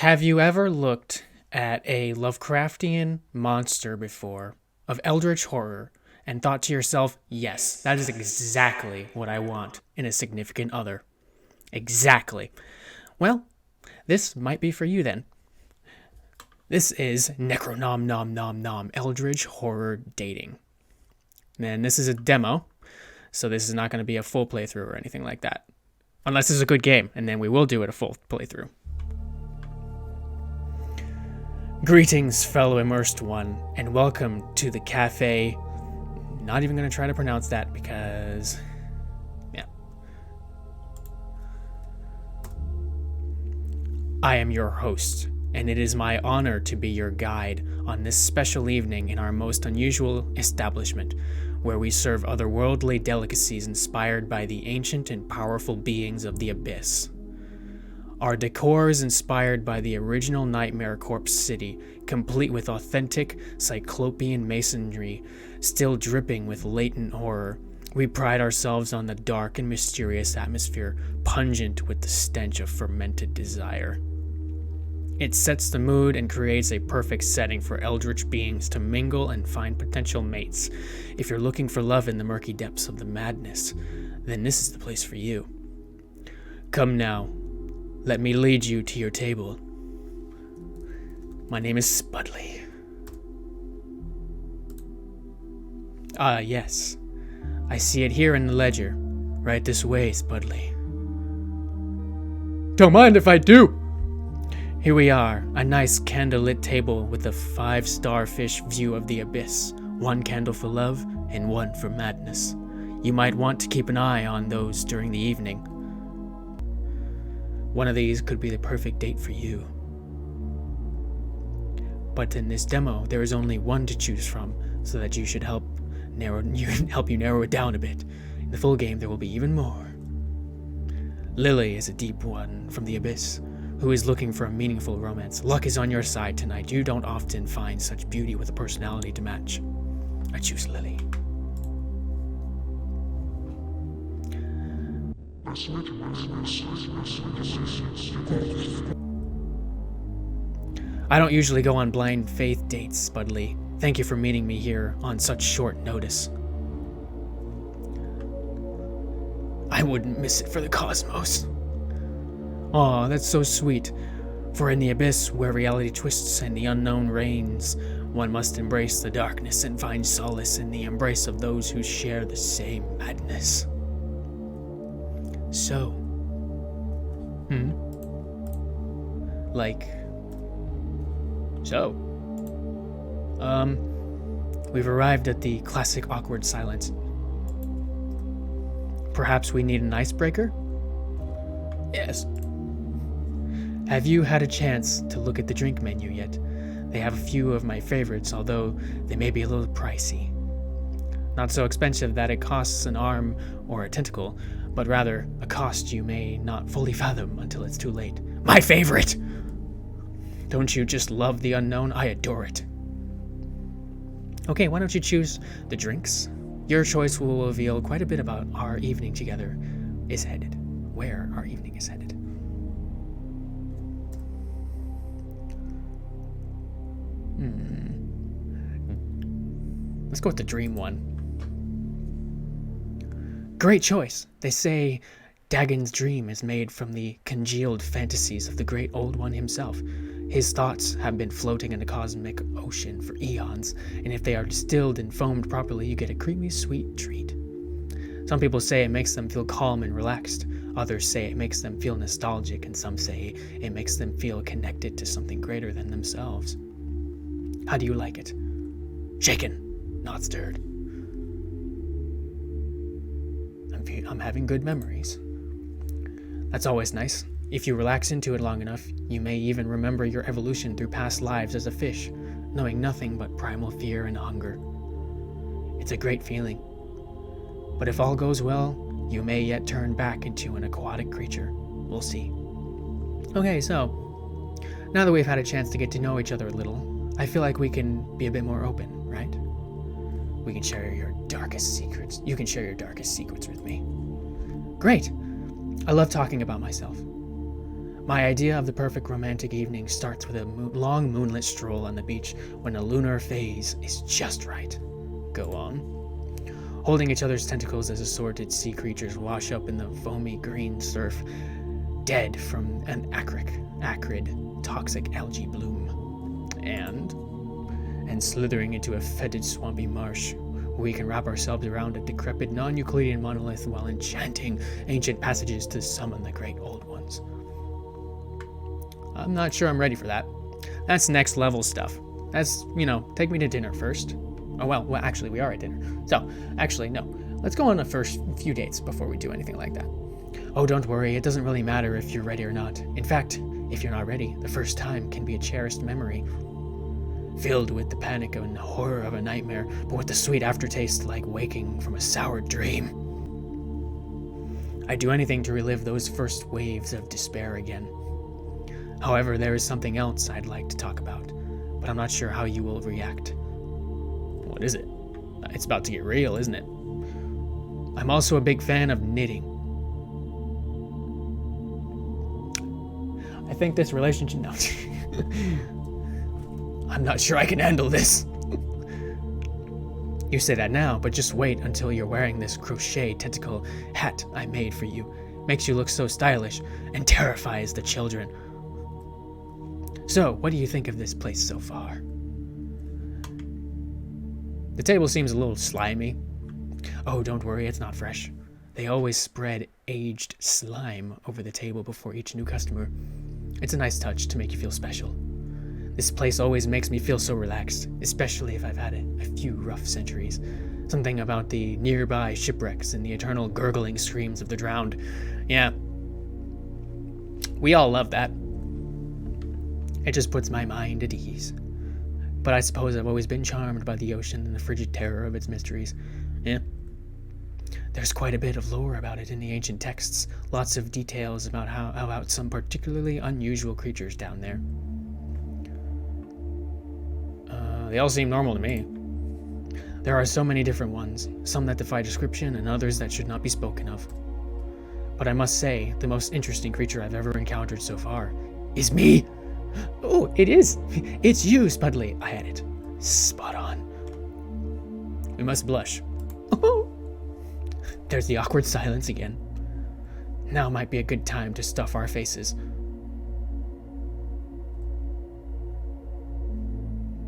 Have you ever looked at a Lovecraftian monster before, of Eldritch horror, and thought to yourself, yes, that is exactly what I want in a significant other? Exactly. Well, this might be for you then. This is NecroNomNomNomNom, Eldritch Horror Dating. And this is a demo, so this is not going to be a full playthrough or anything like that. Unless it's a good game, and then we will do it a full playthrough. Greetings, fellow immersed one, and welcome to the cafe. Not even going to try to pronounce that because, yeah. I am your host, and it is my honor to be your guide on this special evening in our most unusual establishment, where we serve otherworldly delicacies inspired by the ancient and powerful beings of the Abyss. Our decor is inspired by the original Nightmare Corpse city, complete with authentic cyclopean masonry, still dripping with latent horror. We pride ourselves on the dark and mysterious atmosphere, pungent with the stench of fermented desire. It sets the mood and creates a perfect setting for eldritch beings to mingle and find potential mates. If you're looking for love in the murky depths of the madness, then this is the place for you. Come now. Let me lead you to your table. My name is Spudley. Ah, yes. I see it here in the ledger. Right this way, Spudley. Don't mind if I do! Here we are, a nice candlelit table with a 5-starfish view of the abyss. 1 candle for love and 1 for madness. You might want to keep an eye on those during the evening. One of these could be the perfect date for you. But in this demo, there is only 1 to choose from, so that you should help you narrow it down a bit. In the full game, there will be even more. Lily is a deep one from the Abyss, who is looking for a meaningful romance. Luck is on your side tonight. You don't often find such beauty with a personality to match. I choose Lily. I don't usually go on blind faith dates, Spudley. Thank you for meeting me here on such short notice. I wouldn't miss it for the cosmos. Aw, that's so sweet. For in the abyss, where reality twists and the unknown reigns, one must embrace the darkness and find solace in the embrace of those who share the same madness. So, we've arrived at the classic awkward silence. Perhaps we need an icebreaker? Yes. Have you had a chance to look at the drink menu yet? They have a few of my favorites, although they may be a little pricey. Not so expensive that it costs an arm or a tentacle, but rather a cost you may not fully fathom until it's too late. My favorite! Don't you just love the unknown? I adore it. Okay, why don't you choose the drinks? Your choice will reveal quite a bit about our evening together is headed. Where our evening is headed. Let's go with the dream one. Great choice. They say Dagon's dream is made from the congealed fantasies of the great old one himself. His thoughts have been floating in the cosmic ocean for eons, and if they are distilled and foamed properly, you get a creamy, sweet treat. Some people say it makes them feel calm and relaxed. Others say it makes them feel nostalgic, and some say it makes them feel connected to something greater than themselves. How do you like it? Shaken, not stirred. I'm having good memories. That's always nice. If you relax into it long enough, you may even remember your evolution through past lives as a fish, knowing nothing but primal fear and hunger. It's a great feeling. But if all goes well, you may yet turn back into an aquatic creature. We'll see. Okay, so, now that we've had a chance to get to know each other a little, I feel like we can be a bit more open, right? We can share your darkest secrets. You can share your darkest secrets with me. Great. I love talking about myself. My idea of the perfect romantic evening starts with a long moonlit stroll on the beach when a lunar phase is just right. Go on. Holding each other's tentacles as assorted sea creatures wash up in the foamy green surf, dead from an acrid, toxic algae bloom. And slithering into a fetid, swampy marsh, where we can wrap ourselves around a decrepit, non-Euclidean monolith while enchanting ancient passages to summon the great old ones. I'm not sure I'm ready for that. That's next level stuff. That's, take me to dinner first. Oh, well, actually, we are at dinner. So, actually, no. Let's go on the first few dates before we do anything like that. Oh, don't worry. It doesn't really matter if you're ready or not. In fact, if you're not ready, the first time can be a cherished memory. Filled with the panic and horror of a nightmare, but with the sweet aftertaste like waking from a sour dream. I'd do anything to relive those first waves of despair again. However, there is something else I'd like to talk about, but I'm not sure how you will react. What is it? It's about to get real, isn't it? I'm also a big fan of knitting. I think this relationship... No. I'm not sure I can handle this. You say that now, but just wait until you're wearing this crochet tentacle hat I made for you. Makes you look so stylish and terrifies the children. So, what do you think of this place so far? The table seems a little slimy. Oh, don't worry, it's not fresh. They always spread aged slime over the table before each new customer. It's a nice touch to make you feel special. This place always makes me feel so relaxed, especially if I've had a few rough centuries. Something about the nearby shipwrecks and the eternal gurgling screams of the drowned. Yeah, we all love that. It just puts my mind at ease. But I suppose I've always been charmed by the ocean and the frigid terror of its mysteries. Yeah. There's quite a bit of lore about it in the ancient texts. Lots of details about some particularly unusual creatures down there. They all seem normal to me. There are so many different ones, some that defy description and others that should not be spoken of. But I must say, the most interesting creature I've ever encountered so far is me. Oh, it is. It's you, Spudley. I had it. Spot on. We must blush. There's the awkward silence again. Now might be a good time to stuff our faces.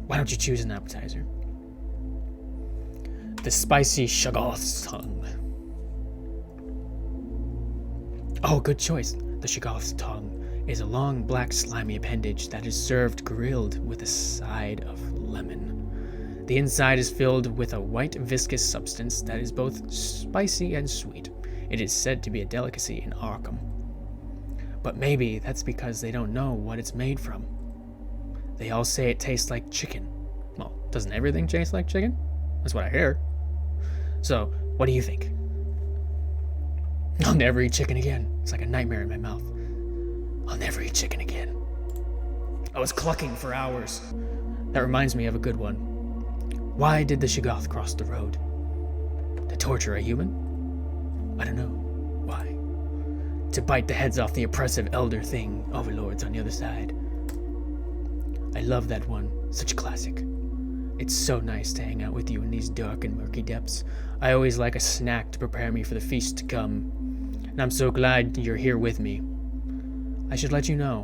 Why don't you choose an appetizer? The spicy shoggoth's tongue. Oh, good choice. The shoggoth's tongue is a long black slimy appendage that is served grilled with a side of lemon. The inside is filled with a white viscous substance that is both spicy and sweet. It is said to be a delicacy in Arkham. But maybe that's because they don't know what it's made from. They all say it tastes like chicken. Well, doesn't everything taste like chicken? That's what I hear. So, what do you think? I'll never eat chicken again. It's like a nightmare in my mouth. I'll never eat chicken again. I was clucking for hours. That reminds me of a good one. Why did the Shoggoth cross the road? To torture a human? I don't know. Why? To bite the heads off the oppressive elder thing overlords on the other side. I love that one. Such a classic. It's so nice to hang out with you in these dark and murky depths. I always like a snack to prepare me for the feast to come. And I'm so glad you're here with me. I should let you know,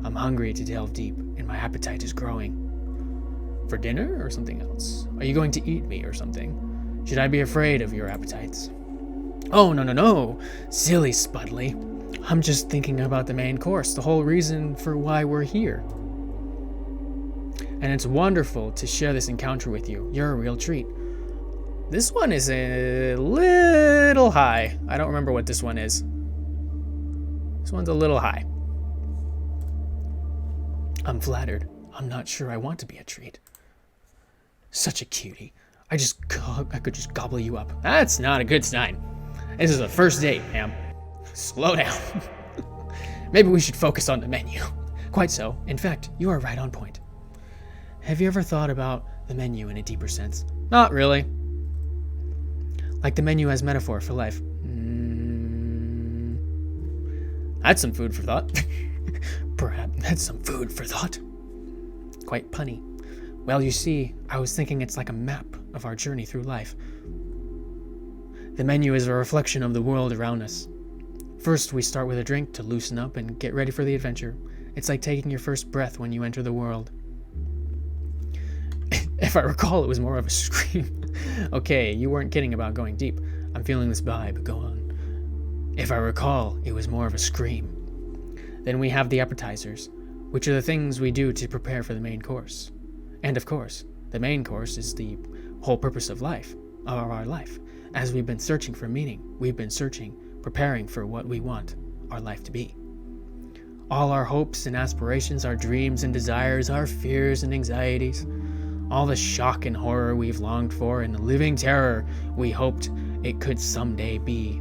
I'm hungry to delve deep, and my appetite is growing. For dinner or something else? Are you going to eat me or something? Should I be afraid of your appetites? Oh, no. Silly Spudley. I'm just thinking about the main course, the whole reason for why we're here. And it's wonderful to share this encounter with you. You're a real treat. This one is a little high. I don't remember what this one is. This one's a little high. I'm flattered. I'm not sure I want to be a treat. Such a cutie. I could just gobble you up. That's not a good sign. This is a first date, ma'am. Slow down. Maybe we should focus on the menu. Quite so. In fact, you are right on point. Have you ever thought about the menu in a deeper sense? Not really. Like the menu as metaphor for life. That's some food for thought. Perhaps that's some food for thought. Quite punny. Well, you see, I was thinking it's like a map of our journey through life. The menu is a reflection of the world around us. First, we start with a drink to loosen up and get ready for the adventure. It's like taking your first breath when you enter the world. If I recall, it was more of a scream. Okay, you weren't kidding about going deep. I'm feeling this vibe. Go on. If I recall, it was more of a scream. Then we have the appetizers, which are the things we do to prepare for the main course. And of course, the main course is the whole purpose of our life. As we've been searching for meaning, we've been preparing for what we want our life to be. All our hopes and aspirations, our dreams and desires, our fears and anxieties, all the shock and horror we've longed for, and the living terror we hoped it could someday be.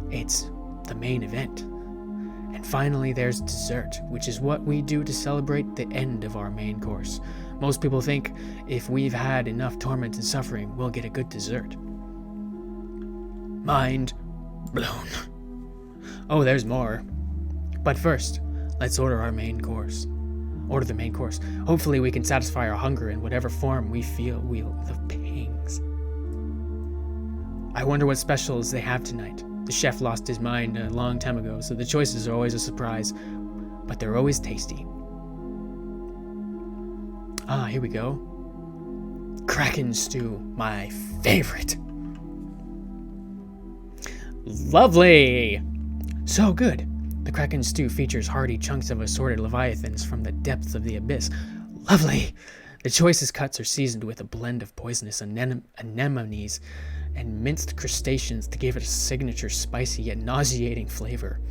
It's the main event. And finally, there's dessert, which is what we do to celebrate the end of our main course. Most people think if we've had enough torment and suffering, we'll get a good dessert. Mind blown. Oh, there's more. But first, let's order the main course. Hopefully we can satisfy our hunger in whatever form we feel the pangs. I wonder what specials they have tonight. The chef lost his mind a long time ago, so the choices are always a surprise, but they're always tasty. Here we go. Kraken stew, my favorite. Lovely! So good. The Kraken stew features hearty chunks of assorted leviathans from the depths of the abyss. Lovely! The choicest cuts are seasoned with a blend of poisonous anemones and minced crustaceans to give it a signature spicy yet nauseating flavor.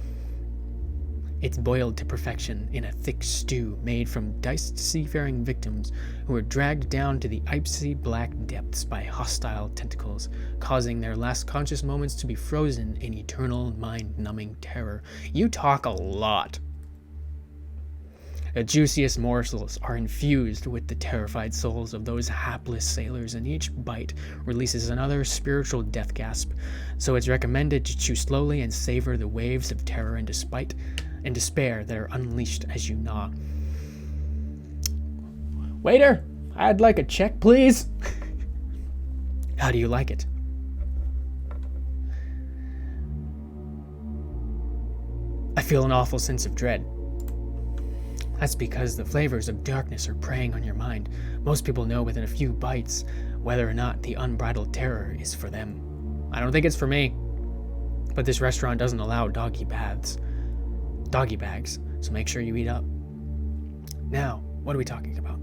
It's boiled to perfection in a thick stew made from diced seafaring victims who were dragged down to the icy black depths by hostile tentacles, causing their last conscious moments to be frozen in eternal mind-numbing terror. You talk a lot. The juiciest morsels are infused with the terrified souls of those hapless sailors, and each bite releases another spiritual death gasp. So it's recommended to chew slowly and savor the waves of terror and despair that are unleashed as you gnaw. Waiter, I'd like a check, please. How do you like it? I feel an awful sense of dread. That's because the flavors of darkness are preying on your mind. Most people know within a few bites whether or not the unbridled terror is for them. I don't think it's for me. But this restaurant doesn't allow doggy bags, so make sure you eat up. Now, what are we talking about?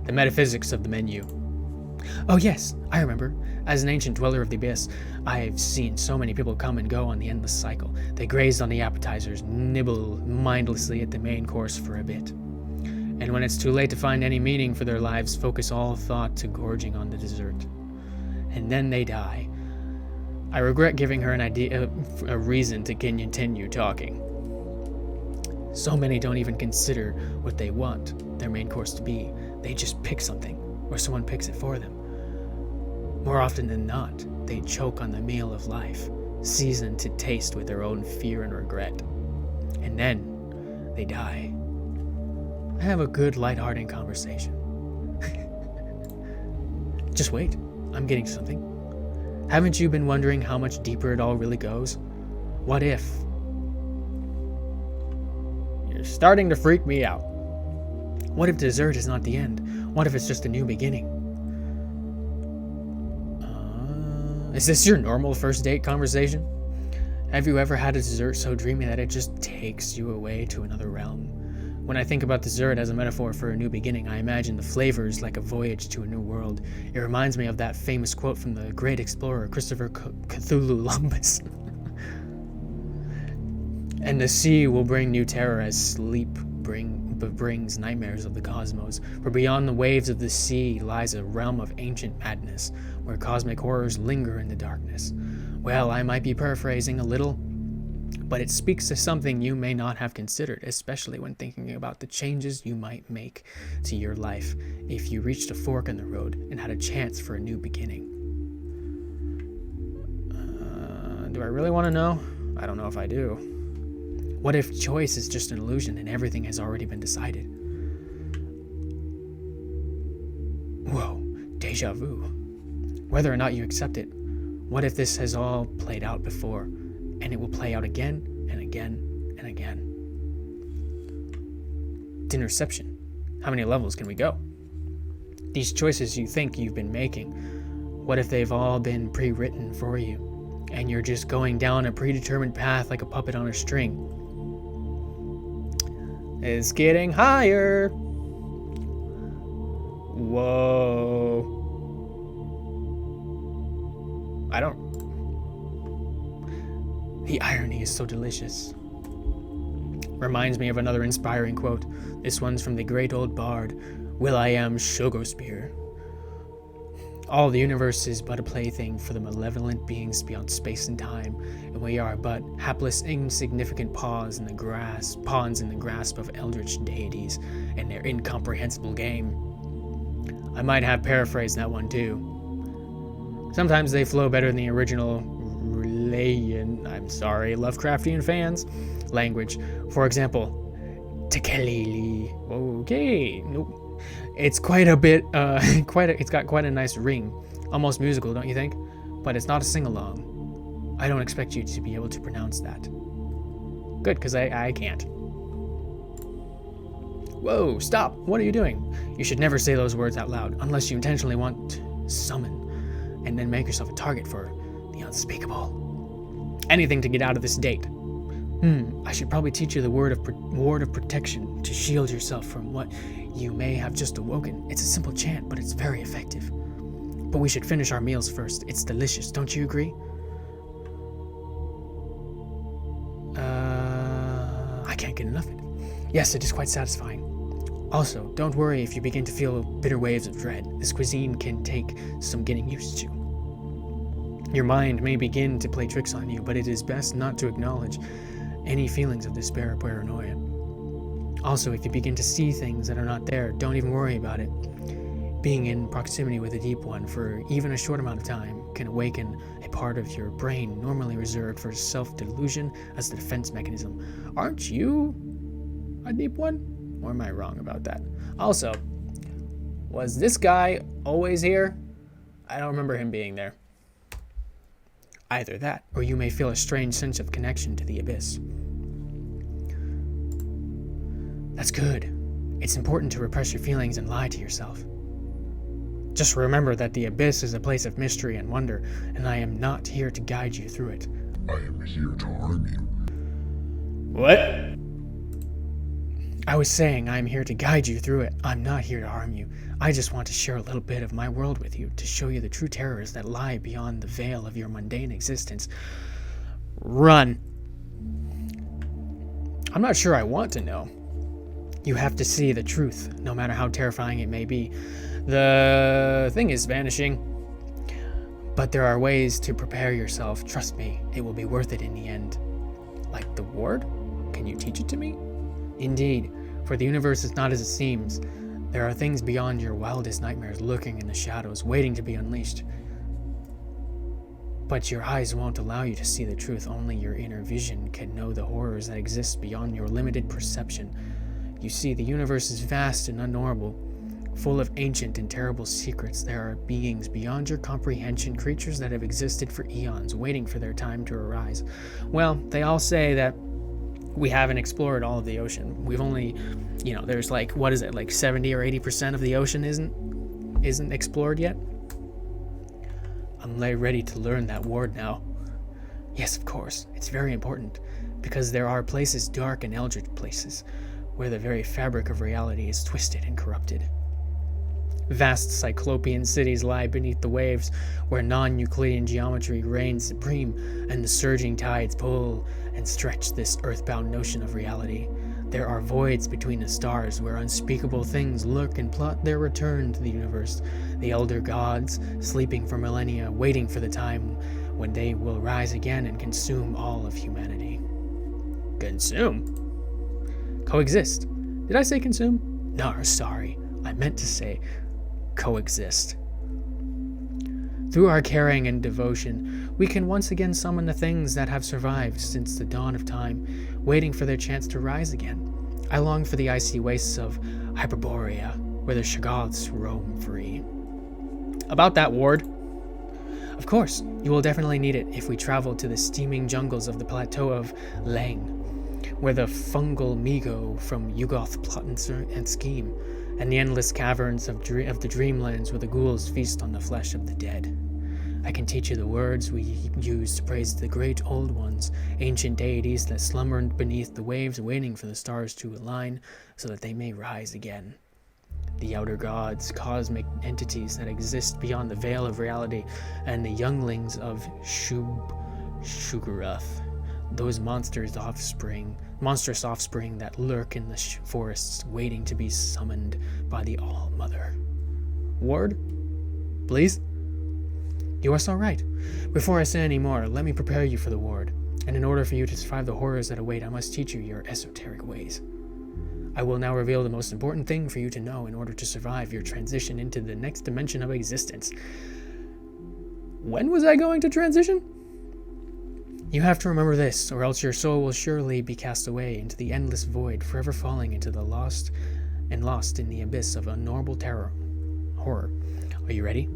The metaphysics of the menu. Oh yes, I remember. As an ancient dweller of the abyss, I've seen so many people come and go on the endless cycle. They graze on the appetizers, nibble mindlessly at the main course for a bit. And when it's too late to find any meaning for their lives, focus all thought to gorging on the dessert. And then they die. I regret giving her a reason to continue talking. So many don't even consider what they want their main course to be. They just pick something, or someone picks it for them. More often than not, they choke on the meal of life, seasoned to taste with their own fear and regret. And then, they die. I have a good, lighthearted conversation. Just wait, I'm getting something. Haven't you been wondering how much deeper it all really goes? What if? You're starting to freak me out. What if dessert is not the end? What if it's just a new beginning? Is this your normal first date conversation? Have you ever had a dessert so dreamy that it just takes you away to another realm? When I think about dessert as a metaphor for a new beginning, I imagine the flavors like a voyage to a new world. It reminds me of that famous quote from the great explorer Christopher Cthulhu-Columbus. And the sea will bring new terror as sleep brings nightmares of the cosmos. For beyond the waves of the sea lies a realm of ancient madness, where cosmic horrors linger in the darkness. Well, I might be paraphrasing a little, but it speaks to something you may not have considered, especially when thinking about the changes you might make to your life if you reached a fork in the road and had a chance for a new beginning. Do I really want to know? I don't know if I do. What if choice is just an illusion and everything has already been decided? Whoa, deja vu. Whether or not you accept it, what if this has all played out before, and it will play out again and again and again? Interception. How many levels can we go? These choices you think you've been making, what if they've all been pre-written for you, and you're just going down a predetermined path like a puppet on a string? It's getting higher. Whoa. The irony is so delicious. Reminds me of another inspiring quote. This one's from the great old bard, Will.I.am Shogospear. All the universe is but a plaything for the malevolent beings beyond space and time, and we are but hapless, insignificant pawns in the grasp of eldritch deities and their incomprehensible game. I might have paraphrased that one too. Sometimes they flow better than the original Lovecraftian fans' language. For example, Tekelili. Okay, nope. It's quite a bit, it's got quite a nice ring. Almost musical, don't you think? But it's not a sing-along. I don't expect you to be able to pronounce that. Good, because I can't. Whoa, stop! What are you doing? You should never say those words out loud, unless you intentionally want to summon, and then make yourself a target for the unspeakable. Anything to get out of this date. I should probably teach you the word of protection to shield yourself from what you may have just awoken. It's a simple chant, but it's very effective. But we should finish our meals first. It's delicious, don't you agree? I can't get enough of it. Yes, it is quite satisfying. Also, don't worry if you begin to feel bitter waves of dread. This cuisine can take some getting used to. Your mind may begin to play tricks on you, but it is best not to acknowledge any feelings of despair or paranoia. Also, if you begin to see things that are not there, don't even worry about it. Being in proximity with a deep one for even a short amount of time can awaken a part of your brain normally reserved for self-delusion as the defense mechanism. Aren't you a deep one? Or am I wrong about that? Also, was this guy always here? I don't remember him being there. Either that, or you may feel a strange sense of connection to the abyss. That's good. It's important to repress your feelings and lie to yourself. Just remember that the abyss is a place of mystery and wonder, and I am not here to guide you through it. I am here to harm you. What? I was saying I'm here to guide you through it. I'm not here to harm you. I just want to share a little bit of my world with you, to show you the true terrors that lie beyond the veil of your mundane existence. Run. I'm not sure I want to know. You have to see the truth, no matter how terrifying it may be. The thing is vanishing. But there are ways to prepare yourself. Trust me, it will be worth it in the end. Like the ward? Can you teach it to me? Indeed, for the universe is not as it seems. There are things beyond your wildest nightmares lurking in the shadows, waiting to be unleashed. But your eyes won't allow you to see the truth. Only your inner vision can know the horrors that exist beyond your limited perception. You see, the universe is vast and unknowable, full of ancient and terrible secrets. There are beings beyond your comprehension, creatures that have existed for eons, waiting for their time to arise. Well, they all say that we haven't explored all of the ocean. We've only, there's like 70 or 80% of the ocean isn't explored yet. I'm ready to learn that ward now. Yes, of course. It's very important, because there are places, dark and eldritch places, where the very fabric of reality is twisted and corrupted. Vast cyclopean cities lie beneath the waves, where non-Euclidean geometry reigns supreme, and the surging tides pull and stretch this earthbound notion of reality. There are voids between the stars, where unspeakable things lurk and plot their return to the universe. The elder gods, sleeping for millennia, waiting for the time when they will rise again and consume all of humanity. Consume? Coexist. Did I say consume? No, sorry. I meant to say coexist. Through our caring and devotion, we can once again summon the things that have survived since the dawn of time, waiting for their chance to rise again. I long for the icy wastes of Hyperborea, where the Shoggoths roam free. About that, Ward. Of course, you will definitely need it if we travel to the steaming jungles of the plateau of Lang, where the fungal Migo from Yugoth plot and scheme, and the endless caverns of the dreamlands where the ghouls feast on the flesh of the dead. I can teach you the words we use to praise the great old ones, ancient deities that slumber beneath the waves waiting for the stars to align so that they may rise again. The outer gods, cosmic entities that exist beyond the veil of reality, and the younglings of Shugarath, those monstrous offspring that lurk in the forests waiting to be summoned by the All-Mother. Ward, please? You are so right. Before I say any more, let me prepare you for the ward, and in order for you to survive the horrors that await, I must teach you your esoteric ways. I will now reveal the most important thing for you to know in order to survive your transition into the next dimension of existence. When was I going to transition? You have to remember this, or else your soul will surely be cast away into the endless void, forever falling into the lost in the abyss of unknowable horror. Are you ready?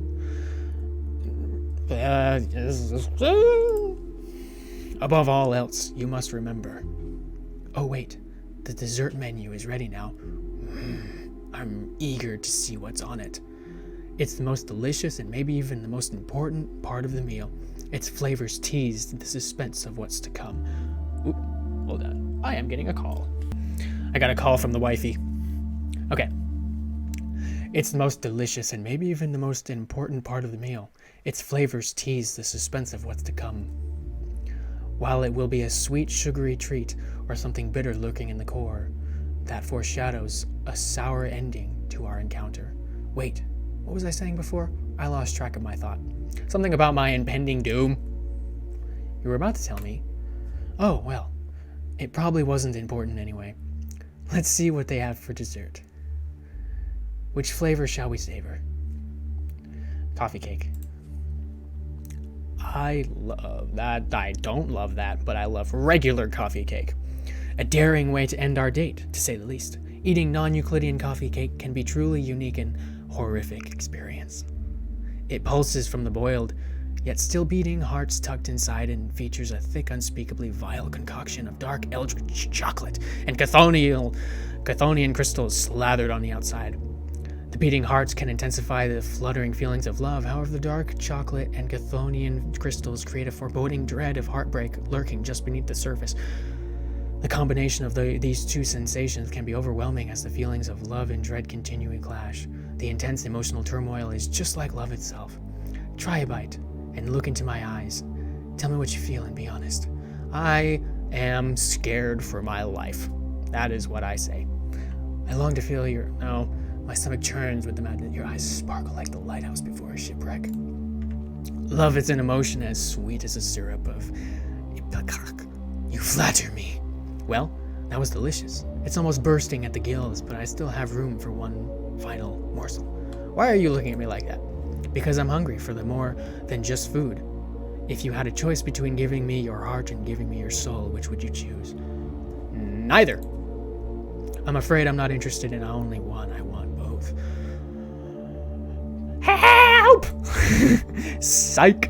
Above all else, you must remember. Oh wait, the dessert menu is ready now. I'm eager to see what's on it. It's the most delicious and maybe even the most important part of the meal. Its flavors tease the suspense of what's to come. Oop, hold on. I am getting a call. I got a call from the wifey. Okay. It's the most delicious and maybe even the most important part of the meal. Its flavors tease the suspense of what's to come. While it will be a sweet, sugary treat or something bitter lurking in the core, that foreshadows a sour ending to our encounter. Wait, what was I saying before? I lost track of my thought. Something about my impending doom. You were about to tell me. Oh, well, it probably wasn't important anyway. Let's see what they have for dessert. Which flavor shall we savor? Coffee cake. I love that. I don't love that, but I love regular coffee cake. A daring way to end our date, to say the least. Eating non-Euclidean coffee cake can be truly unique and horrific experience. It pulses from the boiled, yet still beating hearts tucked inside and features a thick, unspeakably vile concoction of dark Eldritch chocolate and Chthonian crystals slathered on the outside. The beating hearts can intensify the fluttering feelings of love. However, the dark chocolate and Chthonian crystals create a foreboding dread of heartbreak lurking just beneath the surface. The combination of these two sensations can be overwhelming as the feelings of love and dread continually clash. The intense emotional turmoil is just like love itself. Try a bite and look into my eyes. Tell me what you feel and be honest. I am scared for my life. That is what I say. I long to feel my stomach churns with the madness. Your eyes sparkle like the lighthouse before a shipwreck. Love is an emotion as sweet as a syrup of ipecac. You flatter me. Well, that was delicious. It's almost bursting at the gills, but I still have room for one final morsel. Why are you looking at me like that? Because I'm hungry for the more than just food. If you had a choice between giving me your heart and giving me your soul, which would you choose? Neither. I'm afraid I'm not interested in only one. I want both. Help! Psych!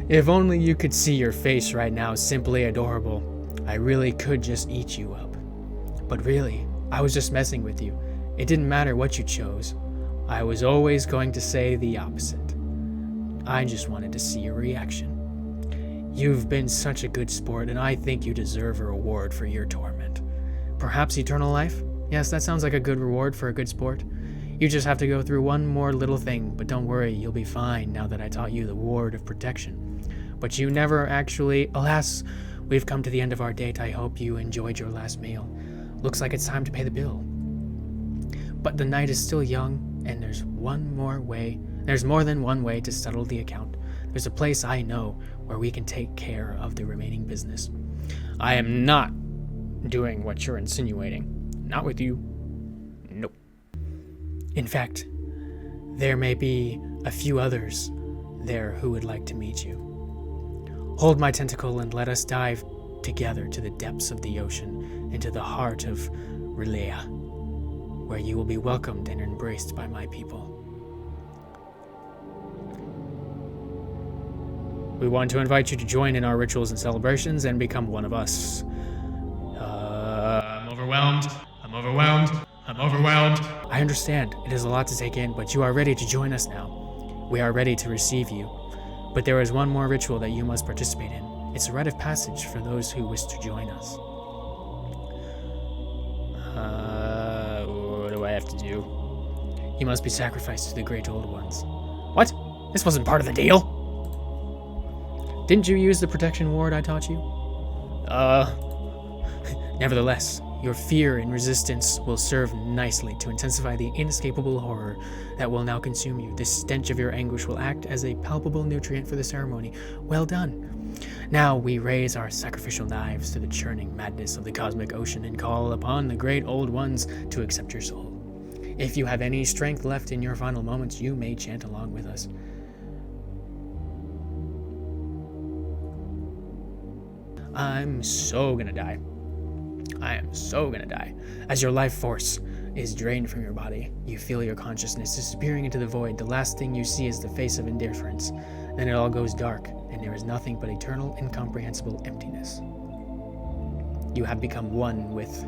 If only you could see your face right now, simply adorable. I really could just eat you up. But really, I was just messing with you. It didn't matter what you chose. I was always going to say the opposite. I just wanted to see your reaction. You've been such a good sport, and I think you deserve a reward for your torment. Perhaps eternal life? Yes, that sounds like a good reward for a good sport. You just have to go through one more little thing, but don't worry, you'll be fine now that I taught you the ward of protection. But you never actually... Alas, we've come to the end of our date. I hope you enjoyed your last meal. Looks like it's time to pay the bill. But the night is still young, and there's more than one way to settle the account. There's a place I know where we can take care of the remaining business. I am not doing what you're insinuating. Not with you. Nope. In fact, there may be a few others there who would like to meet you. Hold my tentacle and let us dive together to the depths of the ocean, into the heart of Relea, where you will be welcomed and embraced by my people. We want to invite you to join in our rituals and celebrations and become one of us. I'm overwhelmed. I'm overwhelmed. I'm overwhelmed. I understand. It is a lot to take in, but you are ready to join us now. We are ready to receive you. But there is one more ritual that you must participate in. It's a rite of passage for those who wish to join us. What do I have to do? You must be sacrificed to the great old ones. What? This wasn't part of the deal? Didn't you use the protection ward I taught you? Nevertheless, your fear and resistance will serve nicely to intensify the inescapable horror that will now consume you. The stench of your anguish will act as a palpable nutrient for the ceremony. Well done. Now we raise our sacrificial knives to the churning madness of the cosmic ocean and call upon the great old ones to accept your soul. If you have any strength left in your final moments, you may chant along with us. I'm so gonna die. I am so gonna die. As your life force is drained from your body, you feel your consciousness disappearing into the void. The last thing you see is the face of indifference. Then it all goes dark, and there is nothing but eternal, incomprehensible emptiness. You have become one with...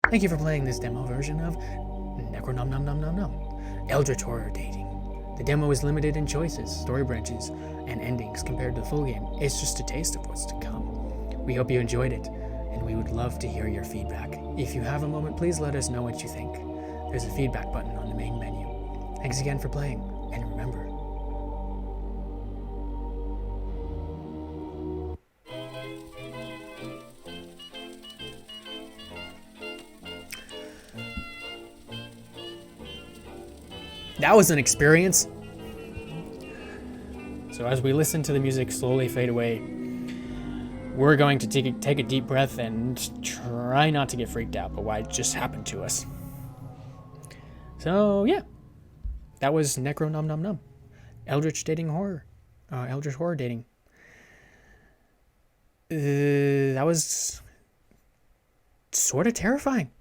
Thank you for playing this demo version of NecroNomNomNomNom, Eldritch Horror Dating. The demo is limited in choices, story branches, and endings compared to the full game. It's just a taste of what's to come. We hope you enjoyed it, and we would love to hear your feedback. If you have a moment, please let us know what you think. There's a feedback button on the main menu. Thanks again for playing, and remember... That was an experience. So as we listen to the music slowly fade away, we're going to take a deep breath and try not to get freaked out by what just happened to us. So yeah, that was NecroNomNomNom, Eldritch Horror Dating. That was sort of terrifying.